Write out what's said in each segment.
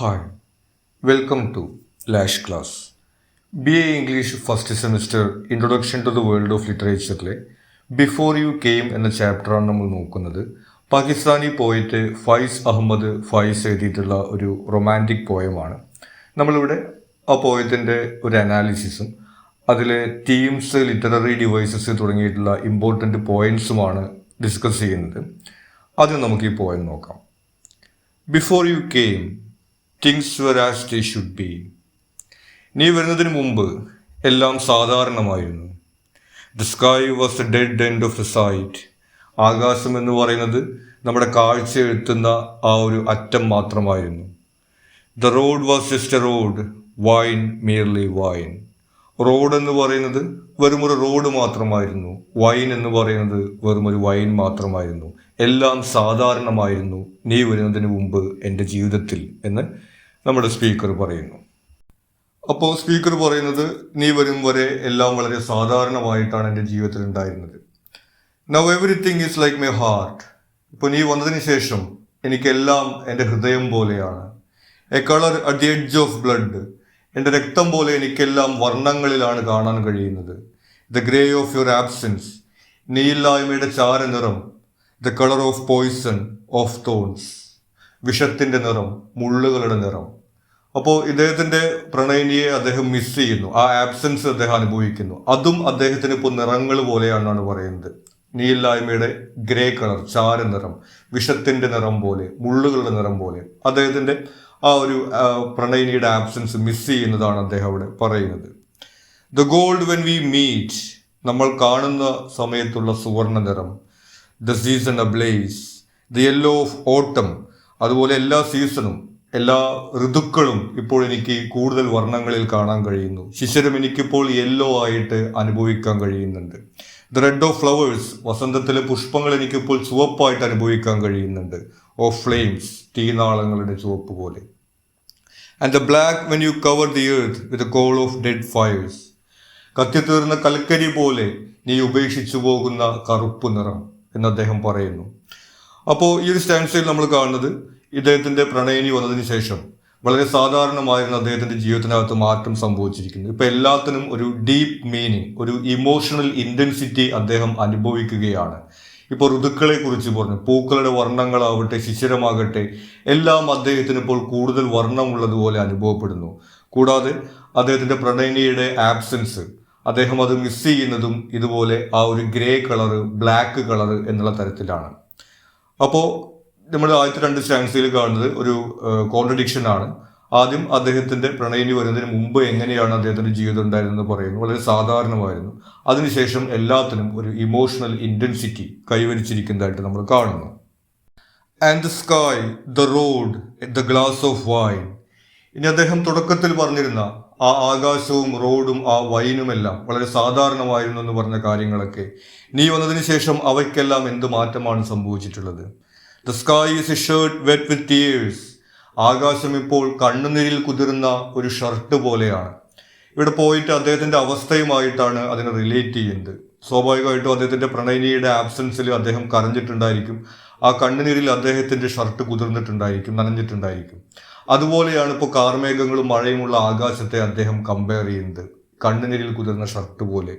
Hi, welcome to Lash Class. BA English first semester introduction to the world of ലിറ്ററേച്ചറിലെ before you came എന്ന ചാപ്റ്ററാണ് നമ്മൾ നോക്കുന്നത്. പാകിസ്ഥാനി പോയിട്ട് ഫൈസ് അഹമ്മദ് ഫൈസ് എഴുതിയിട്ടുള്ള ഒരു റൊമാൻറ്റിക് പോയമാണ്. നമ്മളിവിടെ ആ പോയത്തിൻ്റെ ഒരു അനാലിസിസും അതിലെ തീംസ്, ലിറ്റററി ഡിവൈസസ് തുടങ്ങിയിട്ടുള്ള ഇമ്പോർട്ടൻ്റ് പോയിൻറ്സുമാണ് ഡിസ്കസ് ചെയ്യുന്നത്. ആദ്യം നമുക്ക് ഈ പോയം നോക്കാം. Before you came things were as they should be. നീ വരുന്നതിന് മുമ്പ് എല്ലാം സാധാരണമായിരുന്നു. The sky was the dead end of the sight. ആകാശം എന്ന് പറയുന്നത് നമ്മുടെ കാഴ്ച എഴുത്തുന്ന ആ ഒരു അറ്റം മാത്രമായിരുന്നു. The road was just A road, wine merely wine. Road എന്ന് പറയുന്നത് വെറുമൊരു റോഡ് മാത്രമായിരുന്നു. വൈൻ എന്ന് പറയുന്നത് വെറുമൊരു വൈൻ മാത്രമായിരുന്നു. എല്ലാം സാധാരണമായിരുന്നു നീ വരുന്നതിന് മുമ്പ് എൻ്റെ ജീവിതത്തിൽ എന്ന് നമ്മുടെ സ്പീക്കർ പറയുന്നു. അപ്പോൾ സ്പീക്കർ പറയുന്നത് നീ വരും വരെ എല്ലാം വളരെ സാധാരണമായിട്ടാണ് എൻ്റെ ജീവിതത്തിൽ ഉണ്ടായിരുന്നത്. Now everything is like my heart. ഇപ്പോൾ നീ വന്നതിന് ശേഷം എനിക്കെല്ലാം എൻ്റെ ഹൃദയം പോലെയാണ്. A colour at the edge of blood. എൻ്റെ രക്തം പോലെ എനിക്കെല്ലാം വർണ്ണങ്ങളിലാണ് കാണാൻ കഴിയുന്നത്. The grey of your absence. നീയില്ലായ്മയുടെ ചാരനിറം. The colour of poison of thorns. വിഷത്തിൻ്റെ നിറം, മുള്ളുകളുടെ നിറം. അപ്പോൾ ഇദ്ദേഹത്തിൻ്റെ പ്രണയിനിയെ അദ്ദേഹം മിസ് ചെയ്യുന്നു. ആ ആബ്സെൻസ് അദ്ദേഹം അനുഭവിക്കുന്നു. അതും അദ്ദേഹത്തിന് ഇപ്പോൾ നിറങ്ങൾ പോലെയാണെന്നാണ് പറയുന്നത്. നീയില്ലായ്മയുടെ ഗ്രേ കളർ, ചാരനിറം, വിഷത്തിൻ്റെ നിറം പോലെ, മുള്ളുകളുടെ നിറം പോലെ അദ്ദേഹത്തിൻ്റെ ആ ഒരു പ്രണയിനിയുടെ ആബ്സെൻസ് മിസ് ചെയ്യുന്നതാണ് അദ്ദേഹം അവിടെ പറയുന്നത്. The gold when we meet. നമ്മൾ കാണുന്ന സമയത്തുള്ള സുവർണ്ണ നിറം. The season ablaze. The yellow of autumn. അതുപോലെ എല്ലാ സീസണും, എല്ലാ ഋതുക്കളും ഇപ്പോൾ എനിക്ക് കൂടുതൽ വർണ്ണങ്ങളിൽ കാണാൻ കഴിയുന്നു. ശിശിരം എനിക്കിപ്പോൾ യെല്ലോ ആയിട്ട് അനുഭവിക്കാൻ കഴിയുന്നുണ്ട്. The red of flowers. വസന്തത്തിലെ പുഷ്പങ്ങൾ എനിക്കിപ്പോൾ ചുവപ്പായിട്ട് അനുഭവിക്കാൻ കഴിയുന്നുണ്ട്. Of flames. തീനാളങ്ങളുടെ ചുവപ്പ് പോലെ. And the black when you cover the earth with a coal of dead fires. കത്തിത്തീർന്ന കൽക്കരി പോലെ നീ ഉപേക്ഷിച്ചു പോകുന്ന കറുപ്പ് നിറം എന്ന് അദ്ദേഹം പറയുന്നു. അപ്പോൾ ഈ ഒരു സ്റ്റാൻസയിൽ നമ്മൾ കാണുന്നത് ഇദ്ദേഹത്തിൻ്റെ പ്രണയിനി വന്നതിന് ശേഷം വളരെ സാധാരണമായിരുന്ന അദ്ദേഹത്തിൻ്റെ ജീവിതത്തിനകത്ത് മാറ്റം സംഭവിച്ചിരിക്കുന്നു. ഇപ്പം എല്ലാത്തിനും ഒരു ഡീപ്പ് മീനിങ്, ഒരു ഇമോഷണൽ ഇൻറ്റൻസിറ്റി അദ്ദേഹം അനുഭവിക്കുകയാണ്. ഇപ്പോൾ ഋതുക്കളെ കുറിച്ച് പറഞ്ഞു. പൂക്കളുടെ വർണ്ണങ്ങളാവട്ടെ, ശിശിരമാകട്ടെ, എല്ലാം അദ്ദേഹത്തിന് ഇപ്പോൾ കൂടുതൽ വർണ്ണമുള്ളതുപോലെ അനുഭവപ്പെടുന്നു. കൂടാതെ അദ്ദേഹത്തിൻ്റെ പ്രണയിനിയുടെ ആബ്സെൻസ്, അദ്ദേഹം അത് മിസ് ചെയ്യുന്നതും ഇതുപോലെ ആ ഒരു ഗ്രേ കളറ്, ബ്ലാക്ക് കളറ് എന്നുള്ള തരത്തിലാണ്. അപ്പോൾ നമ്മൾ ആദ്യത്തെ രണ്ട് സ്റ്റാൻസിൽ കാണുന്നത് ഒരു കോൺട്രഡിക്ഷൻ ആണ്. ആദ്യം അദ്ദേഹത്തിൻ്റെ പ്രണയിനി വരുന്നതിന് മുമ്പ് എങ്ങനെയാണ് അദ്ദേഹത്തിൻ്റെ ജീവിതം ഉണ്ടായിരുന്നെന്ന് പറയുന്നു. വളരെ സാധാരണമായിരുന്നു. അതിനുശേഷം എല്ലാത്തിനും ഒരു ഇമോഷണൽ ഇൻറ്റൻസിറ്റി കൈവരിച്ചിരിക്കുന്നതായിട്ട് നമ്മൾ കാണുന്നു. And the sky, the road, the glass of wine. ഇനി അദ്ദേഹം തുടക്കത്തിൽ പറഞ്ഞിരുന്ന ആ ആകാശവും റോഡും ആ വൈനുമെല്ലാം വളരെ സാധാരണമായിരുന്നു എന്ന് പറഞ്ഞ കാര്യങ്ങളൊക്കെ നീ വന്നതിന് ശേഷം അവയ്ക്കെല്ലാം എന്ത് മാറ്റമാണ് സംഭവിച്ചിട്ടുള്ളത്. The sky is a shirt wet with tears. ആകാശം ഇപ്പോൾ കണ്ണുനീരിൽ കുതിർന്ന ഒരു ഷർട്ട് പോലെയാണ്. ഇവിടെ പോയിട്ട് അദ്ദേഹത്തിൻ്റെ അവസ്ഥയുമായിട്ടാണ് അതിനെ റിലേറ്റ് ചെയ്യുന്നത്. സ്വാഭാവികമായിട്ടും അദ്ദേഹത്തിൻ്റെ പ്രണയിനിയുടെ ആബ്സെൻസിൽ അദ്ദേഹം കരഞ്ഞിട്ടുണ്ടായിരിക്കും. ആ കണ്ണുനീരിൽ അദ്ദേഹത്തിൻ്റെ ഷർട്ട് കുതിർന്നിട്ടുണ്ടായിരിക്കും, നനഞ്ഞിട്ടുണ്ടായിരിക്കും. അതുപോലെയാണ് ഇപ്പോൾ കാർമേഘങ്ങളും മഴയുമുള്ള ആകാശത്തെ അദ്ദേഹം കമ്പയർ ചെയ്യുന്നത്, കണ്ണുനീരിൽ കുതിർന്ന ഷർട്ട് പോലെ.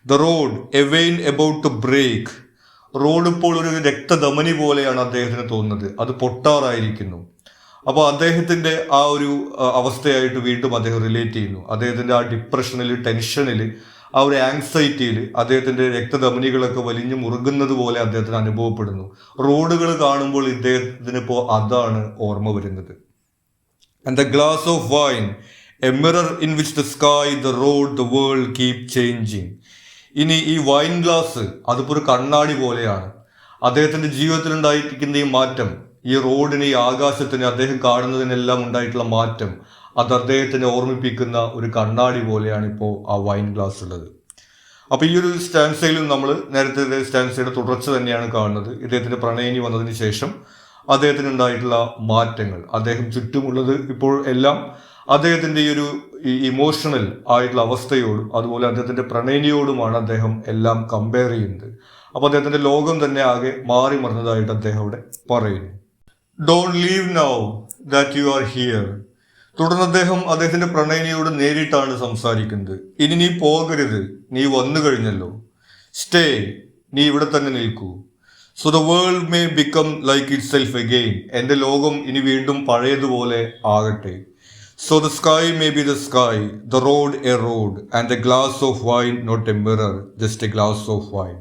The road, a vein about to break. Road ഇപ്പോൾ ഒരു രക്തധമനി പോലെയാണ് അദ്ദേഹത്തിന് തോന്നുന്നത്. അത് പൊട്ടാറായിരിക്കുന്നു. അപ്പോൾ അദ്ദേഹത്തിൻ്റെ ആ ഒരു അവസ്ഥയായിട്ട് വീണ്ടും അദ്ദേഹം റിലേറ്റ് ചെയ്യുന്നു. അദ്ദേഹത്തിൻ്റെ ആ ഡിപ്രഷനിൽ, ടെൻഷനിൽ, ആ ഒരു ആങ്സൈറ്റിയിൽ അദ്ദേഹത്തിൻ്റെ രക്തധമനികളൊക്കെ വലിഞ്ഞു മുറുകുന്നത് പോലെ അദ്ദേഹത്തിന് അനുഭവപ്പെടുന്നു. റോഡുകൾ കാണുമ്പോൾ ഇദ്ദേഹത്തിന് ഇപ്പോൾ അതാണ് ഓർമ്മ വരുന്നത്. And the glass of wine, a mirror in which the sky, the road, the world keep changing. ഇനി ഈ വൈൻ ഗ്ലാസ് അതിപ്പോൾ ഒരു കണ്ണാടി പോലെയാണ്. അദ്ദേഹത്തിൻ്റെ ജീവിതത്തിൽ ഉണ്ടായിരിക്കുന്ന ഈ മാറ്റം, ഈ റോഡിന്, ഈ ആകാശത്തിന്, അദ്ദേഹം കാണുന്നതിനെല്ലാം ഉണ്ടായിട്ടുള്ള മാറ്റം, അത് അദ്ദേഹത്തിനെ ഓർമ്മിപ്പിക്കുന്ന ഒരു കണ്ണാടി പോലെയാണ് ഇപ്പോൾ ആ വൈൻ ഗ്ലാസ് ഉള്ളത്. അപ്പോൾ ഈ ഒരു സ്റ്റാൻസയിലും നമ്മൾ നേരത്തെ സ്റ്റാൻസയുടെ തുടർച്ച തന്നെയാണ് കാണുന്നത്. ഇദ്ദേഹത്തിൻ്റെ പ്രണയിനി വന്നതിന് ശേഷം അദ്ദേഹത്തിന് ഉണ്ടായിട്ടുള്ള മാറ്റങ്ങൾ, അദ്ദേഹം ചുറ്റുമുള്ളത് ഇപ്പോൾ എല്ലാം അദ്ദേഹത്തിൻ്റെ ഈ ഒരു ഇമോഷണൽ ആയിട്ടുള്ള അവസ്ഥയോടും അതുപോലെ അദ്ദേഹത്തിൻ്റെ പ്രണയിനിയോടുമാണ് അദ്ദേഹം എല്ലാം കമ്പയർ ചെയ്യുന്നത്. അപ്പോൾ അദ്ദേഹത്തിൻ്റെ ലോകം തന്നെ ആകെ മാറി മറിഞ്ഞതായിട്ട് അദ്ദേഹം അവിടെ പറയുന്നു. Don't leave now, that you are here. തുടർന്ന് അദ്ദേഹത്തിന്റെ പ്രണയിനിയോട് നേരിട്ടാണ് സംസാരിക്കുന്നത്. ഇനി നീ പോകരുത്, നീ വന്നു കഴിഞ്ഞല്ലോ. സ്റ്റേ, നീ ഇവിടെ തന്നെ നിൽക്കൂ. So the world may become like itself again. എന്റെ ലോകം ഇനി വീണ്ടും പഴയതുപോലെ ആകട്ടെ. So the sky may be the sky, the road a road, and a glass of wine not a mirror, just a glass of wine.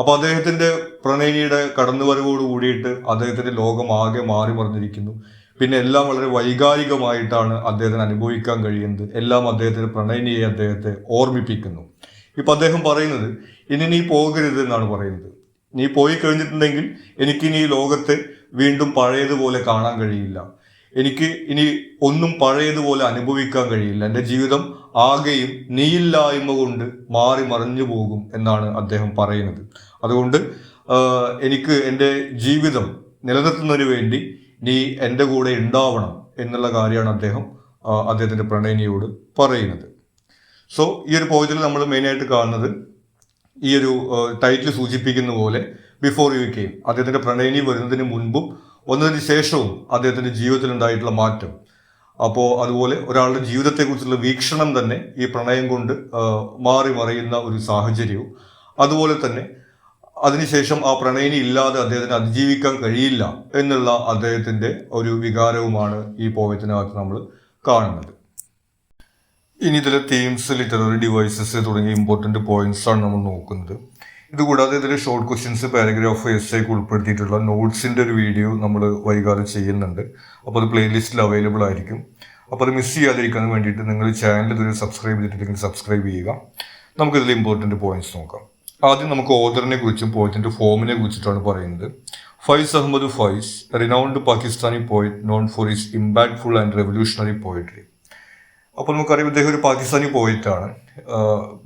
അപ്പൊ അദ്ദേഹത്തിന്റെ പ്രണയിനിയുടെ കടന്നുവരവോട് കൂടിയിട്ട് അദ്ദേഹത്തിന്റെ ലോകം ആകെ മാറി മറിഞ്ഞിരിക്കുന്നു. പിന്നെ എല്ലാം വളരെ വൈകാരികമായിട്ടാണ് അദ്ദേഹത്തിന് അനുഭവിക്കാൻ കഴിയുന്നത്. എല്ലാം അദ്ദേഹത്തിന്റെ പ്രണയിനിയെ അദ്ദേഹത്തെ ഓർമ്മിപ്പിക്കുന്നു. ഇപ്പൊ അദ്ദേഹം പറയുന്നത്, ഇനി നീ പോകരുത് എന്നാണ് പറയുന്നത്. നീ പോയി കഴിഞ്ഞിട്ടുണ്ടെങ്കിൽ എനിക്കിനി ഈ ലോകത്തെ വീണ്ടും പഴയതുപോലെ കാണാൻ കഴിയില്ല. എനിക്ക് ഇനി ഒന്നും പഴയതുപോലെ അനുഭവിക്കാൻ കഴിയില്ല. എൻ്റെ ജീവിതം ആകെയും നീയില്ലായ്മ കൊണ്ട് മാറി മറിഞ്ഞു പോകും എന്നാണ് അദ്ദേഹം പറയുന്നത്. അതുകൊണ്ട് എനിക്ക് എൻ്റെ ജീവിതം നിലനിർത്തുന്നതിന് വേണ്ടി നീ എൻ്റെ കൂടെ ഉണ്ടാവണം എന്നുള്ള കാര്യമാണ് അദ്ദേഹത്തിന്റെ പ്രണയിനിയോട് പറയുന്നത്. സോ ഈ ഒരു പോയിന്റിൽ നമ്മൾ മെയിനായിട്ട് കാണുന്നത്, ഈ ഒരു ടൈറ്റിൽ സൂചിപ്പിക്കുന്ന പോലെ ബിഫോർ യു കെയിം, അദ്ദേഹത്തിന്റെ പ്രണയിനി വരുന്നതിന് മുൻപും വന്നതിന് ശേഷവും അദ്ദേഹത്തിന്റെ ജീവിതത്തിൽ ഉണ്ടായിട്ടുള്ള മാറ്റം. അപ്പോൾ അതുപോലെ ഒരാളുടെ ജീവിതത്തെക്കുറിച്ചുള്ള വീക്ഷണം തന്നെ ഈ പ്രണയം കൊണ്ട് മാറി മറിയുന്ന ഒരു സാഹചര്യവും, അതുപോലെ തന്നെ അതിനുശേഷം ആ പ്രണയിനി ഇല്ലാതെ അദ്ദേഹത്തിന് അതിജീവിക്കാൻ കഴിയില്ല എന്നുള്ള അദ്ദേഹത്തിന്റെ ഒരു വികാരവുമാണ് ഈ പോയത്തിനകത്ത് നമ്മൾ കാണുന്നത്. ഇനി ഇതിലെ തീംസ്, ലിറ്റററി ഡിവൈസസ് തുടങ്ങിയ ഇമ്പോർട്ടൻറ്റ് പോയിന്റ്സ് ആണ് നമ്മൾ നോക്കുന്നത്. ഇതുകൂടാതെ ഇതിൽ ഷോർട്ട് ക്വസ്റ്റ്യൻസ്, പാരഗ്രാഫ്, എസ്സേക്ക് ഉൾപ്പെടുത്തിയിട്ടുള്ള നോട്ട്സിൻ്റെ ഒരു വീഡിയോ നമ്മൾ വൈകാതെ ചെയ്യുന്നുണ്ട്. അപ്പോൾ അത് പ്ലേലിസ്റ്റിൽ അവൈലബിൾ ആയിരിക്കും. അപ്പോൾ അത് മിസ് ചെയ്യാതിരിക്കാൻ വേണ്ടിയിട്ട് നിങ്ങൾ ചാനൽ ഇതൊരു സബ്സ്ക്രൈബ് ചെയ്തിട്ടുണ്ടെങ്കിൽ സബ്സ്ക്രൈബ് ചെയ്യുക. നമുക്കിതിൽ ഇമ്പോർട്ടൻറ്റ് പോയിന്റ്സ് നോക്കാം. ആദ്യം നമുക്ക് ഓദറിനെ കുറിച്ചും പോയറ്റിൻ്റെ ഫോമിനെ കുറിച്ചിട്ടാണ് പറയുന്നത്. Faiz Ahmad Faiz, renowned Pakistani poet known for his impactful and revolutionary poetry. അപ്പോൾ നമുക്കറിയാം, ഇദ്ദേഹം ഒരു പാകിസ്ഥാനി പോയിട്ടാണ്.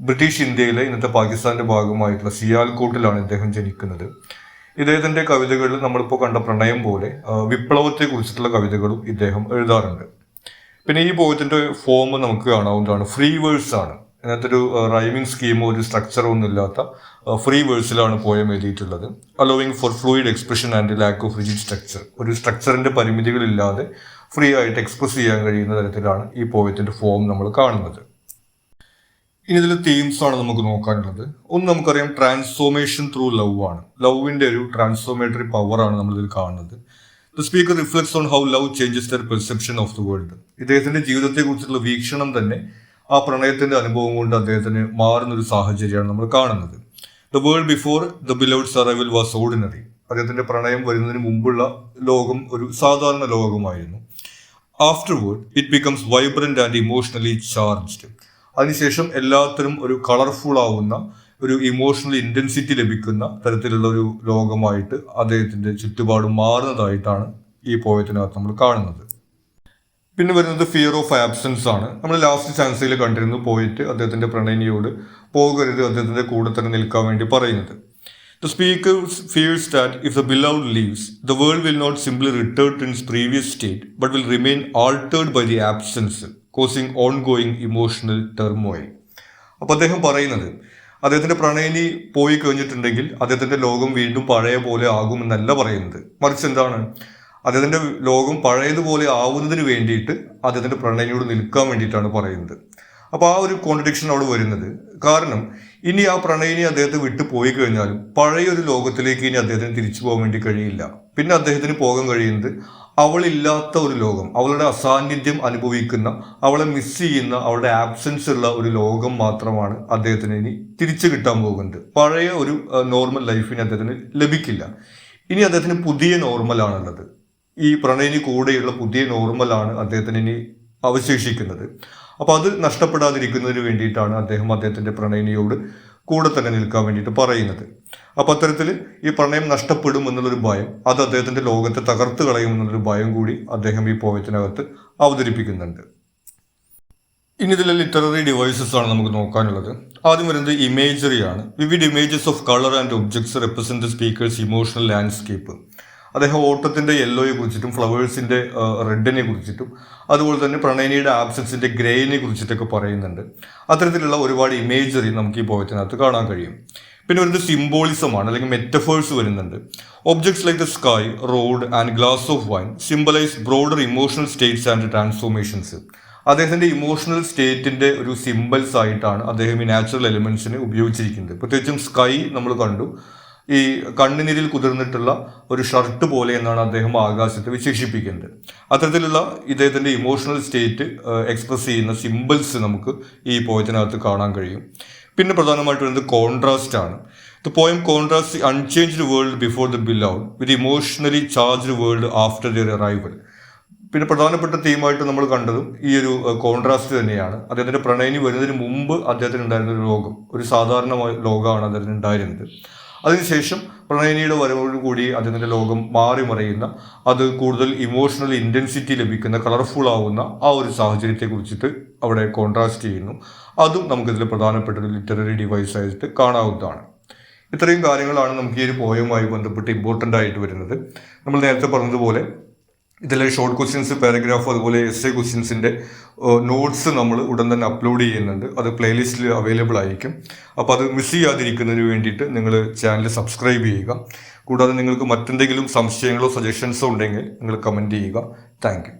ബ്രിട്ടീഷ് ഇന്ത്യയിലെ ഇന്നത്തെ പാകിസ്ഥാന്റെ ഭാഗമായിട്ടുള്ള സിയാൽകോട്ടിലാണ് ഇദ്ദേഹം ജനിക്കുന്നത്. ഇദ്ദേഹത്തിന്റെ കവിതകളിൽ നമ്മളിപ്പോൾ കണ്ട പ്രണയം പോലെ വിപ്ലവത്തെ കുറിച്ചിട്ടുള്ള കവിതകളും ഇദ്ദേഹം എഴുതാറുണ്ട്. പിന്നെ ഈ പോയറ്റിന്റെ ഫോം നമുക്ക് കാണാവുന്നതാണ്. ഫ്രീ വേഴ്സ് ആണ്. ഇതിനകത്ത് ഒരു റൈമിംഗ് സ്കീമോ ഒരു സ്ട്രക്ചറോ ഒന്നും ഇല്ലാത്ത ഫ്രീ വേഴ്സിലാണ് പോയം എഴുതിയിട്ടുള്ളത്. Allowing for fluid expression and lack of rigid structure. ഒരു സ്ട്രക്ചറിന്റെ പരിമിതികളില്ലാതെ ഫ്രീ ആയിട്ട് എക്സ്പ്രസ് ചെയ്യാൻ കഴിയുന്ന തരത്തിലാണ് ഈ പോയത്തിന്റെ ഫോം നമ്മൾ കാണുന്നത്. ഇനി ഇതിൽ തീംസ് ആണ് നമുക്ക് നോക്കാനുള്ളത്. ഒന്ന് നമുക്കറിയാം, ട്രാൻസ്ഫോർമേഷൻ ത്രൂ ലവ് ആണ്. ലവിന്റെ ഒരു ട്രാൻസ്ഫോർമേറ്ററി പവർ ആണ് നമ്മൾ ഇതിൽ കാണുന്നത്. The speaker reflects on how love changes there perception of the world. ഇദ്ദേഹത്തിന്റെ ജീവിതത്തെ കുറിച്ചുള്ള വീക്ഷണം തന്നെ ആ പ്രണയത്തിന്റെ അനുഭവം കൊണ്ട് അദ്ദേഹത്തിന് മാറുന്ന ഒരു സാഹചര്യമാണ് നമ്മൾ കാണുന്നത്. The world before the beloved's arrival was ordinary. അദ്ദേഹത്തിന്റെ പ്രണയം വരുന്നതിന് മുമ്പുള്ള ലോകം ഒരു സാധാരണ ലോകമായിരുന്നു. Afterward it becomes vibrant and emotionally charged. അതിനുശേഷം എല്ലാത്തിനും ഒരു കളർഫുൾ ആവുന്ന, ഒരു ഇമോഷണൽ ഇന്റൻസിറ്റി ലഭിക്കുന്ന തരത്തിലുള്ള ഒരു ലോകമായിട്ട് അദ്ദേഹത്തിന്റെ ചുറ്റുപാട് മാറുന്നതായിട്ടാണ് ഈ പോയത്തിനകത്ത് നമ്മൾ കാണുന്നത്. പിന്നെ വരുന്നത് ഫിയർ ഓഫ് ആബ്സെൻസ് ആണ്. നമ്മൾ ലാസ്റ്റ് ചാൻസിൽ കണ്ടിരുന്നു പോയിട്ട് അദ്ദേഹത്തിന്റെ പ്രണയിനിയോട് പോകരുത്, അദ്ദേഹത്തിന്റെ കൂടെ തന്നെ നിൽക്കാൻ വേണ്ടി പറയുന്നത്. The speaker fears that if the beloved leaves, the world will not simply return to its previous state, but will remain altered by the absence, causing ongoing emotional turmoil. അപ്പോൾ അദ്ദേഹം പറയുന്നത്, അദ്ദേഹത്തിന്റെ പ്രണയിനി പോയി കഴിഞ്ഞിട്ടുണ്ടെങ്കിൽ അദ്ദേഹത്തിന്റെ ലോകം വീണ്ടും പഴയ പോലെ ആകുമെന്നല്ല പറയുന്നത്. മറിച്ച് എന്താണ്, അദ്ദേഹത്തിന്റെ ലോകം പഴയതുപോലെ ആവുന്നതിന് വേണ്ടിയിട്ട് അദ്ദേഹത്തിന്റെ പ്രണയിനിയോട് നിൽക്കാൻ വേണ്ടിയിട്ടാണ് പറയുന്നത്. അപ്പോൾ ആ ഒരു കോൺട്രഡിക്ഷൻ അവിടെ വരുന്നത്, കാരണം ഇനി ആ പ്രണയിനി അദ്ദേഹത്തെ വിട്ടു പോയി കഴിഞ്ഞാലും പഴയൊരു ലോകത്തിലേക്ക് ഇനി അദ്ദേഹത്തിന് തിരിച്ചു പോകാൻ വേണ്ടി കഴിയില്ല. പിന്നെ അദ്ദേഹത്തിന് പോകാൻ കഴിയുന്നത് അവളില്ലാത്ത ഒരു ലോകം, അവളുടെ അസാന്നിധ്യം അനുഭവിക്കുന്ന, അവളെ മിസ് ചെയ്യുന്ന, അവളുടെ ആബ്സെൻസ് ഉള്ള ഒരു ലോകം മാത്രമാണ് അദ്ദേഹത്തിന് ഇനി തിരിച്ചു കിട്ടാൻ പോകുന്നത്. പഴയ ഒരു നോർമൽ ലൈഫിന് അദ്ദേഹത്തിന് ലഭിക്കില്ല. ഇനി അദ്ദേഹത്തിന് പുതിയ നോർമലാണുള്ളത്. ഈ പ്രണയിനി കൂടെയുള്ള പുതിയ നോർമലാണ് അദ്ദേഹത്തിന് ഇനി അവശേഷിക്കുന്നത്. അപ്പോൾ അത് നഷ്ടപ്പെടാതിരിക്കുന്നതിന് വേണ്ടിയിട്ടാണ് അദ്ദേഹത്തിന്റെ പ്രണയിനിയോട് കൂടെ തന്നെ നിൽക്കാൻ വേണ്ടിയിട്ട് പറയുന്നത്. അപ്പോൾ അത്തരത്തിൽ ഈ പ്രണയം നഷ്ടപ്പെടും എന്നുള്ളൊരു ഭയം, അത് അദ്ദേഹത്തിന്റെ ലോകത്തെ തകർത്ത് കളയുമെന്നുള്ളൊരു ഭയം കൂടി അദ്ദേഹം ഈ പോയത്തിനകത്ത് അവതരിപ്പിക്കുന്നുണ്ട്. ഇനി ഇതിലെ ലിറ്റററി ഡിവൈസസ് ആണ് നമുക്ക് നോക്കാനുള്ളത്. ആദ്യം വരുന്നത് ഇമേജറിയാണ്. Vivid images of colour and objects represent the speaker's emotional landscape. അദ്ദേഹം ഓട്ടത്തിന്റെ യെല്ലോയെ കുറിച്ചിട്ടും ഫ്ലവേഴ്സിന്റെ റെഡിനെ കുറിച്ചിട്ടും അതുപോലെ തന്നെ പ്രണയിനിയുടെ ആബ്സെൻസിന്റെ ഗ്രേയിനെ കുറിച്ചിട്ടൊക്കെ പറയുന്നുണ്ട്. അത്തരത്തിലുള്ള ഒരുപാട് ഇമേജറി നമുക്ക് ഈ പോയത്തിനകത്ത് കാണാൻ കഴിയും. പിന്നെ വരുന്നത് സിംബോളിസമാണ്, അല്ലെങ്കിൽ മെറ്റഫേഴ്സ് വരുന്നുണ്ട്. Objects like the sky, road and glass of wine symbolise broader emotional States and transformations. അദ്ദേഹത്തിൻ്റെ ഇമോഷണൽ സ്റ്റേറ്റിൻ്റെ ഒരു സിംബൽസ് ആയിട്ടാണ് അദ്ദേഹം ഈ നാച്ചുറൽ എലിമെൻസിനെ ഉപയോഗിച്ചിരിക്കുന്നത്. പ്രത്യേകിച്ചും സ്കൈ നമ്മൾ കണ്ടു, ഈ കണ്ണുനീരിൽ കുതിർന്നിട്ടുള്ള ഒരു ഷർട്ട് പോലെ എന്നാണ് അദ്ദേഹം ആകാശത്തെ വിശേഷിപ്പിക്കുന്നത്. അത്തരത്തിലുള്ള ഇദ്ദേഹത്തിൻ്റെ ഇമോഷണൽ സ്റ്റേറ്റ് എക്സ്പ്രസ് ചെയ്യുന്ന സിംബൽസ് നമുക്ക് ഈ പോയത്തിനകത്ത് കാണാൻ കഴിയും. പിന്നെ പ്രധാനമായിട്ട് വരുന്നത് കോൺട്രാസ്റ്റ് ആണ്. The poem contrast the unchanged world before the beloved with emotionally charged world after their arrival. പിന്നെ പ്രധാനപ്പെട്ട തീമായിട്ട് നമ്മൾ കണ്ടതും ഈ ഒരു കോൺട്രാസ്റ്റ് തന്നെയാണ്. അദ്ദേഹത്തിൻ്റെ പ്രണയിനി വരുന്നതിന് മുമ്പ് അദ്ദേഹത്തിന് ഉണ്ടായിരുന്ന ഒരു ലോകം, ഒരു സാധാരണ ലോകമാണ് അദ്ദേഹത്തിന് ഉണ്ടായിരുന്നത്. അതിനുശേഷം പ്രണയിനിയുടെ വരവോടുകൂടി അദ്ദേഹത്തിൻ്റെ ലോകം മാറി മറിയുന്ന, അത് കൂടുതൽ ഇമോഷണൽ ഇൻറ്റൻസിറ്റി ലഭിക്കുന്ന, കളർഫുൾ ആവുന്ന ആ ഒരു സാഹചര്യത്തെ കുറിച്ചിട്ട് അവിടെ കോൺട്രാസ്റ്റ് ചെയ്യുന്നു. അതും നമുക്കിതിൽ പ്രധാനപ്പെട്ട ഒരു ലിറ്റററി ഡിവൈസ് ആയിട്ട് കാണാവുന്നതാണ്. ഇത്രയും കാര്യങ്ങളാണ് നമുക്ക് ഈ ഒരു പോയവുമായി ബന്ധപ്പെട്ട് ഇമ്പോർട്ടൻ്റ് ആയിട്ട് വരുന്നത്. നമ്മൾ നേരത്തെ പറഞ്ഞതുപോലെ ഇതിലെ ഷോർട്ട് ക്വസ്റ്റ്യൻസ്, പാരഗ്രാഫ്, അതുപോലെ എസ്സേ ക്വസ്റ്റ്യൻസിൻ്റെ നോട്ട്സ് നമ്മൾ ഉടൻ തന്നെ അപ്ലോഡ് ചെയ്യുന്നുണ്ട്. അത് പ്ലേലിസ്റ്റിൽ അവൈലബിൾ ആയിരിക്കും. അപ്പോൾ അത് മിസ് ചെയ്യാതിരിക്കുന്നതിന് വേണ്ടിയിട്ട് നിങ്ങൾ ചാനൽ സബ്സ്ക്രൈബ് ചെയ്യുക. കൂടാതെ നിങ്ങൾക്ക് മറ്റെന്തെങ്കിലും സംശയങ്ങളോ സജഷൻസോ ഉണ്ടെങ്കിൽ നിങ്ങൾ കമൻറ്റ് ചെയ്യുക. Thank you.